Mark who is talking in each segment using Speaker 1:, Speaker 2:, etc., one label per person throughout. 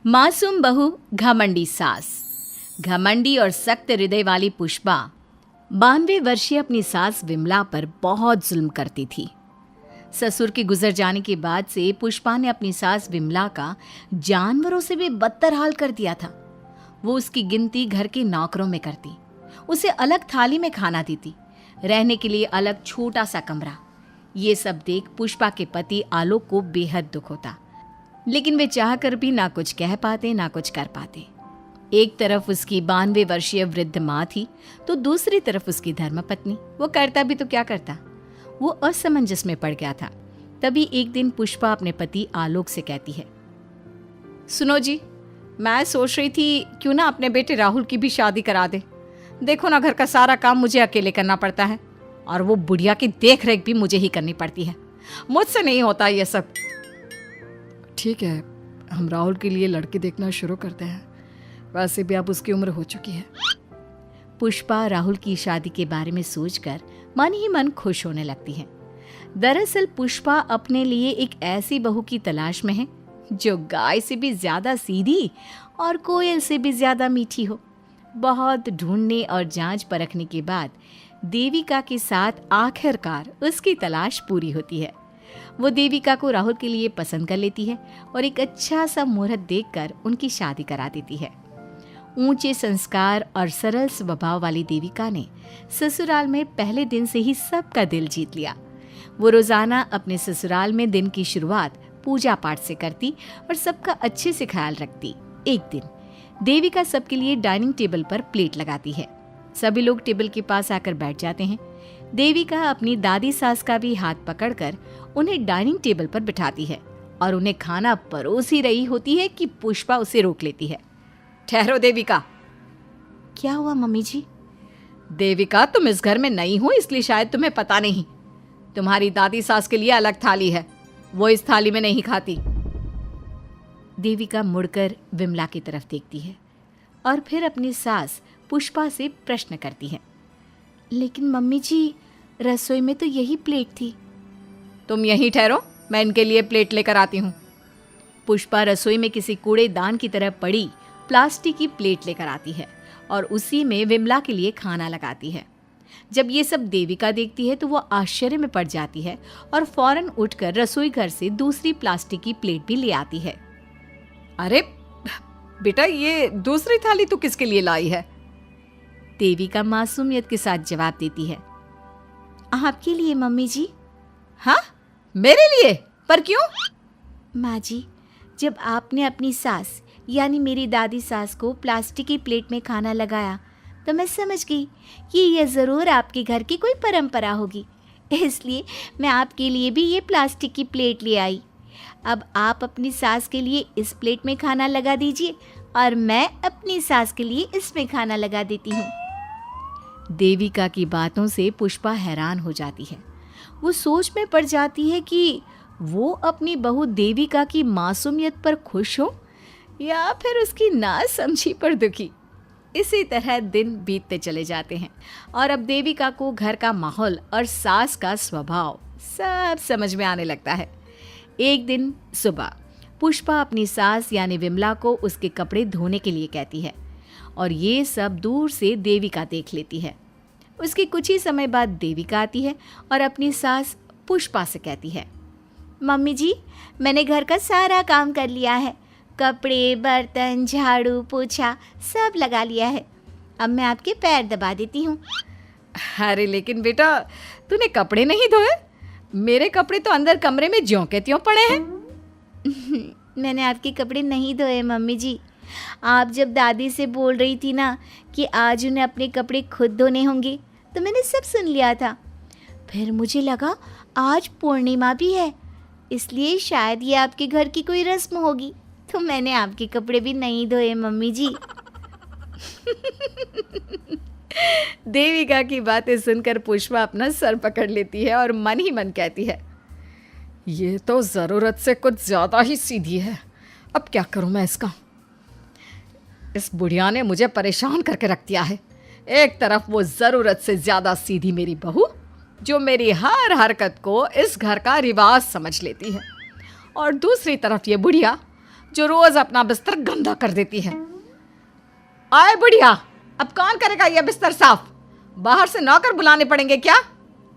Speaker 1: मासूम बहू घमंडी सास। घमंडी और सख्त हृदय वाली पुष्पा 92 वर्षीय अपनी सास विमला पर बहुत जुल्म करती थी। ससुर के गुजर जाने के बाद से पुष्पा ने अपनी सास विमला का जानवरों से भी बदतर हाल कर दिया था। वो उसकी गिनती घर के नौकरों में करती, उसे अलग थाली में खाना देती, रहने के लिए अलग छोटा सा कमरा। ये सब देख पुष्पा के पति आलोक को बेहद दुख होता, लेकिन वे चाह कर भी ना कुछ कह पाते ना कुछ कर पाते। एक तरफ उसकी 92 वर्षीय वृद्ध माँ थी, तो दूसरी तरफ उसकी धर्मपत्नी। वो करता भी तो क्या करता, वो असमंजस में पड़ गया था। तभी एक दिन पुष्पा अपने पति आलोक से कहती है, सुनो जी, मैं सोच रही थी क्यों ना अपने बेटे राहुल की भी शादी करा दे। देखो ना, घर का सारा काम मुझे अकेले करना पड़ता है और वो बुढ़िया की देख रेख भी मुझे ही करनी पड़ती है। मुझसे नहीं होता ये सब।
Speaker 2: ठीक है, हम राहुल के लिए लड़के देखना शुरू करते हैं। वैसे भी अब उसकी उम्र हो चुकी है।
Speaker 1: पुष्पा राहुल की शादी के बारे में सोचकर मन ही मन खुश होने लगती है। दरअसल पुष्पा अपने लिए एक ऐसी बहू की तलाश में है जो गाय से भी ज्यादा सीधी और कोयल से भी ज्यादा मीठी हो। बहुत ढूंढने और जांच परखने के बाद देविका के साथ आखिरकार उसकी तलाश पूरी होती है। वो देविका को राहुल के लिए पसंद कर लेती है और एक अच्छा सा मुहूर्त देखकर उनकी शादी करा देती है। ऊंचे संस्कार और सरल स्वभाव वाली देविका ने ससुराल में पहले दिन से ही सबका दिल जीत लिया। वो रोजाना अपने ससुराल में दिन की शुरुआत पूजा पाठ से करती और सबका अच्छे से ख्याल रखती। एक दिन देविका सबके लिए डाइनिंग टेबल पर प्लेट लगाती है। सभी लोग टेबल के पास आकर बैठ जाते हैं। देविका अपनी दादी सास का भी हाथ पकड़कर उन्हें डाइनिंग टेबल पर बिठाती है और उन्हें खाना परोस ही रही होती है कि पुष्पा उसे रोक लेती है। ठहरो देविका। क्या हुआ मम्मी जी?
Speaker 2: देविका, तुम इस घर में नई हो इसलिए शायद तुम्हें पता नहीं। तुम्हारी दादी सास के लिए अलग थाली है, वो इस थाली में नहीं खाती।
Speaker 1: देविका मुड़कर विमला की तरफ देखती है और फिर अपनी सास पुष्पा से प्रश्न करती है, लेकिन मम्मी जी, रसोई में तो यही प्लेट थी।
Speaker 2: तुम यहीं ठहरो, मैं इनके लिए प्लेट लेकर आती हूँ।
Speaker 1: पुष्पा रसोई में किसी कूड़ेदान की तरह पड़ी प्लास्टिक की प्लेट लेकर आती है और उसी में विमला के लिए खाना लगाती है। जब ये सब देविका देखती है तो वो आश्चर्य में पड़ जाती है और फौरन उठकर रसोई घर से दूसरी प्लास्टिक की प्लेट भी ले आती है।
Speaker 2: अरे बेटा, ये दूसरी थाली तो किसके लिए लाई है?
Speaker 1: देविका मासूमियत के साथ जवाब देती है, आपके लिए मम्मी जी।
Speaker 2: हाँ, मेरे लिए? पर क्यों?
Speaker 1: माँ जी, जब आपने अपनी सास यानी मेरी दादी सास को प्लास्टिक की प्लेट में खाना लगाया तो मैं समझ गई कि यह ज़रूर आपके घर की कोई परंपरा होगी, इसलिए मैं आपके लिए भी ये प्लास्टिक की प्लेट ले आई। अब आप अपनी सास के लिए इस प्लेट में खाना लगा दीजिए और मैं अपनी सास के लिए इसमें खाना लगा देती हूँ। देविका की बातों से पुष्पा हैरान हो जाती है। वो सोच में पड़ जाती है कि वो अपनी बहू देविका की मासूमियत पर खुश हो या फिर उसकी नासमझी पर दुखी। इसी तरह दिन बीतते चले जाते हैं और अब देविका को घर का माहौल और सास का स्वभाव सब समझ में आने लगता है। एक दिन सुबह पुष्पा अपनी सास यानी विमला को उसके कपड़े धोने के लिए कहती है और ये सब दूर से देविका देख लेती है। उसके कुछ ही समय बाद देविका आती है और अपनी सास पुष्पा से कहती है, मम्मी जी, मैंने घर का सारा काम कर लिया है। कपड़े, बर्तन, झाड़ू, पोछा सब लगा लिया है। अब मैं आपके पैर दबा देती हूँ।
Speaker 2: अरे लेकिन बेटा, तूने कपड़े नहीं धोए? मेरे कपड़े तो अंदर कमरे में ज्यों के त्यों पड़े हैं।
Speaker 1: मैंने आपके कपड़े नहीं धोए मम्मी जी। आप जब दादी से बोल रही थी ना कि आज उन्हें अपने कपड़े खुद धोने होंगे, तो मैंने सब सुन लिया था। फिर मुझे लगा आज पूर्णिमा भी है, इसलिए शायद ये आपके घर की कोई रस्म होगी, तो मैंने आपके कपड़े भी नहीं धोए मम्मी जी।
Speaker 2: देविका की बातें सुनकर पुष्पा अपना सर पकड़ लेती है और मन ही मन कहती है, ये तो ज़रूरत से कुछ ज़्यादा ही सीधी है। अब क्या करूं मैं इसका? इस बुढ़िया ने मुझे परेशान करके रख दिया है। एक तरफ वो ज़रूरत से ज़्यादा सीधी मेरी बहू, जो मेरी हर हरकत को इस घर का रिवाज समझ लेती है, और दूसरी तरफ ये बुढ़िया जो रोज अपना बिस्तर गंदा कर देती है। आए बुढ़िया, अब कौन करेगा ये बिस्तर साफ? बाहर से नौकर बुलाने पड़ेंगे क्या?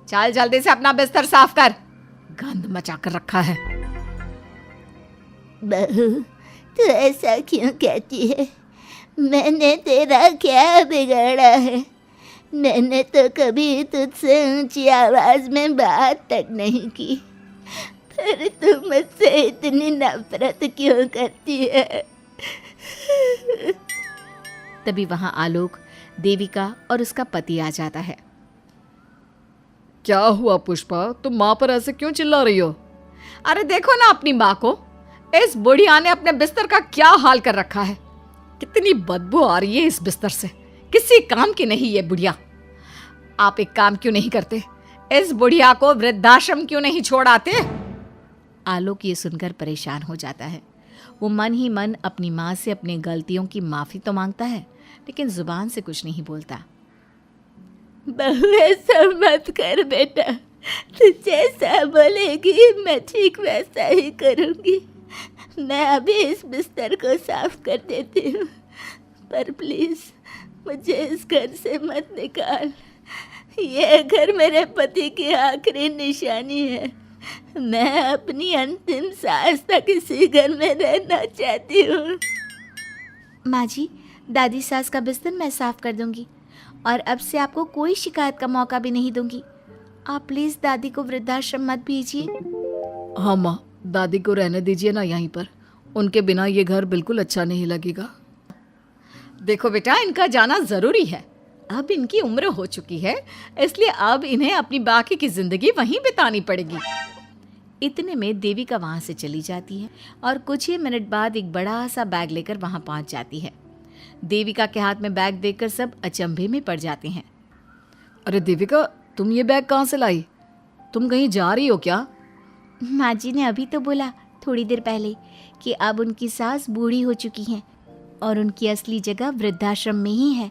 Speaker 2: चल जल्दी से अपना बिस्तर साफ कर, गंद मचा कर रखा है।
Speaker 1: बहू, तू ऐसा क्यों कहती है? मैंने तेरा क्या बिगाड़ा है? मैंने तो कभी तुझसे ऊंची आवाज में बात तक नहीं की, पर तू मुझसे इतनी नफरत क्यों करती है? तभी वहां आलोक, देविका और उसका पति आ जाता है।
Speaker 2: क्या हुआ पुष्पा, तुम माँ पर ऐसे क्यों चिल्ला रही हो? अरे देखो ना अपनी माँ को, इस बुढ़िया ने अपने बिस्तर का क्या हाल कर रखा है। कितनी बदबू आ रही है इस बिस्तर से, किसी काम की नहीं ये बुढ़िया। आप एक काम क्यों नहीं करते, इस बुढ़िया को वृद्धाश्रम क्यों नहीं छोड़ आते?
Speaker 1: आलोक ये सुनकर परेशान हो जाता है। वो मन ही मन अपनी माँ से अपनी गलतियों की माफी तो मांगता है, लेकिन जुबान से कुछ नहीं बोलता। बहू, ऐसा मत कर बेटा, तू जैसा बोलेगी मैं ठीक वैसा ही करूँगी। मैं अभी इस बिस्तर को साफ कर देती हूँ, पर प्लीज मुझे इस घर से मत निकाल। ये घर मेरे पति की आखिरी निशानी है। मैं अपनी अंतिम सांस तक इसी घर में रहना चाहती हूँ। माँ जी, दादी सास का बिस्तर मैं साफ कर दूंगी और अब से आपको कोई शिकायत का मौका भी नहीं दूंगी। आप प्लीज दादी को वृद्धाश्रम मत भेजिए।
Speaker 2: हाँ माँ, दादी को रहने दीजिए ना यहीं पर, उनके बिना ये घर बिल्कुल अच्छा नहीं लगेगा। देखो बेटा, इनका जाना जरूरी है, अब इनकी उम्र हो चुकी है, इसलिए अब इन्हें अपनी बाकी की जिंदगी वहीं बितानी पड़ेगी।
Speaker 1: इतने में देविका वहां से चली जाती है और कुछ ही मिनट बाद एक बड़ा सा बैग लेकर वहां पहुंच जाती है। देविका के हाथ में बैग देखकर सब अचंभे में पड़ जाते हैं।
Speaker 2: अरे देविका, तुम ये बैग कहाँ से लाई? तुम कहीं जा रही हो क्या?
Speaker 1: माँ जी ने अभी तो बोला थोड़ी देर पहले कि अब उनकी सास बूढ़ी हो चुकी हैं और उनकी असली जगह वृद्धाश्रम में ही है,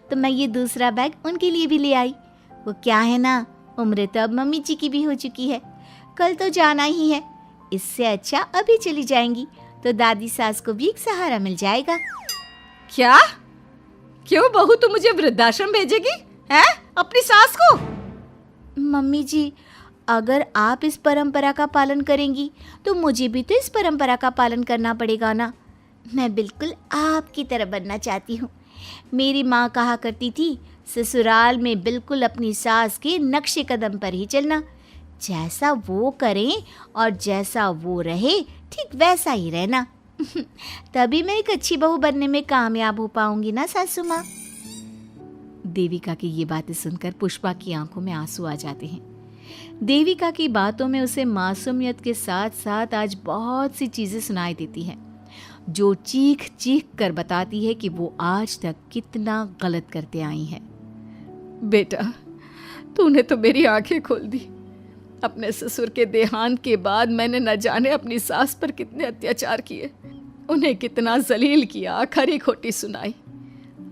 Speaker 1: तो मैं ये दूसरा बैग उनके लिए भी ले आई। वो क्या है ना, उम्र तो अब मम्मी जी की भी हो चुकी है, कल तो जाना ही है। इससे अच्छा अभी चली जाएंगी तो दादी सास को भी एक सहारा मिल जाएगा।
Speaker 2: क्या? क्यों बहू, तू मुझे वृद्धाश्रम भेजेगी हैं, अपनी सास को?
Speaker 1: मम्मी जी, अगर आप इस परंपरा का पालन करेंगी तो मुझे भी तो इस परंपरा का पालन करना पड़ेगा ना। मैं बिल्कुल आपकी तरह बनना चाहती हूँ। मेरी माँ कहा करती थी, ससुराल में बिल्कुल अपनी सास के नक्शे कदम पर ही चलना। जैसा वो करें और जैसा वो रहे, ठीक वैसा ही रहना। तभी मैं एक अच्छी बहू बनने में कामयाब हो पाऊंगी ना सासू माँ। देविका की ये बातें सुनकर पुष्पा की आंखों में आंसू आ जाते हैं। देविका की बातों में उसे मासूमियत के साथ साथ आज बहुत सी चीजें सुनाई देती हैं, जो चीख चीख कर बताती है कि वो आज तक कितना गलत करते आई हैं।
Speaker 2: बेटा, तूने तो मेरी आंखें खोल दी। अपने ससुर के देहांत के बाद मैंने न जाने अपनी सास पर कितने अत्याचार किए, उन्हें कितना जलील किया, खरी खोटी सुनाई।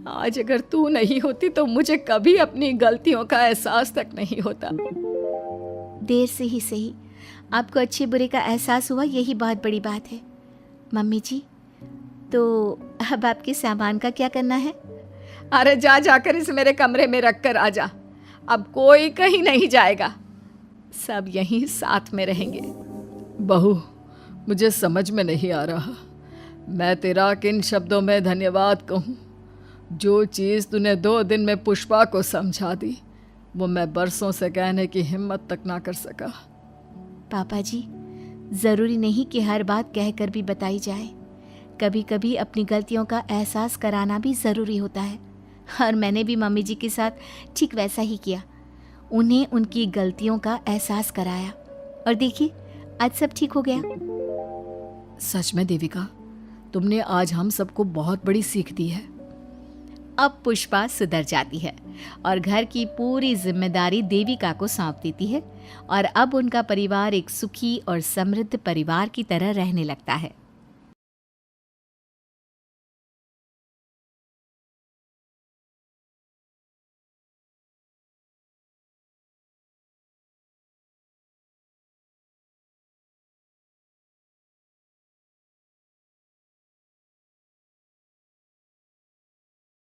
Speaker 2: आज अगर तू नहीं होती तो मुझे कभी अपनी गलतियों का एहसास तक नहीं होता।
Speaker 1: देर से ही सही, आपको अच्छे बुरे का एहसास हुआ, यही बहुत बड़ी बात है। मम्मी जी, तो अब आपके सामान का क्या करना है?
Speaker 2: अरे जाकर इसे मेरे कमरे में रख कर आ जा। अब कोई कहीं नहीं जाएगा, सब यहीं साथ में रहेंगे। बहू, मुझे समझ में नहीं आ रहा मैं तेरा किन शब्दों में धन्यवाद कहूँ। जो चीज़ तूने 2 दिन में पुष्पा को समझा दी, वो मैं बरसों से कहने की हिम्मत तक ना कर सका।
Speaker 1: पापा जी, ज़रूरी नहीं कि हर बात कहकर भी बताई जाए। कभी कभी अपनी गलतियों का एहसास कराना भी ज़रूरी होता है, और मैंने भी मम्मी जी के साथ ठीक वैसा ही किया। उन्हें उनकी गलतियों का एहसास कराया और देखिए आज सब ठीक हो गया।
Speaker 2: सच में देविका, तुमने आज हम सबको बहुत बड़ी सीख दी है।
Speaker 1: अब पुष्पा सुधर जाती है और घर की पूरी जिम्मेदारी देविका को सौंप देती है, और अब उनका परिवार एक सुखी और समृद्ध परिवार की तरह रहने लगता है।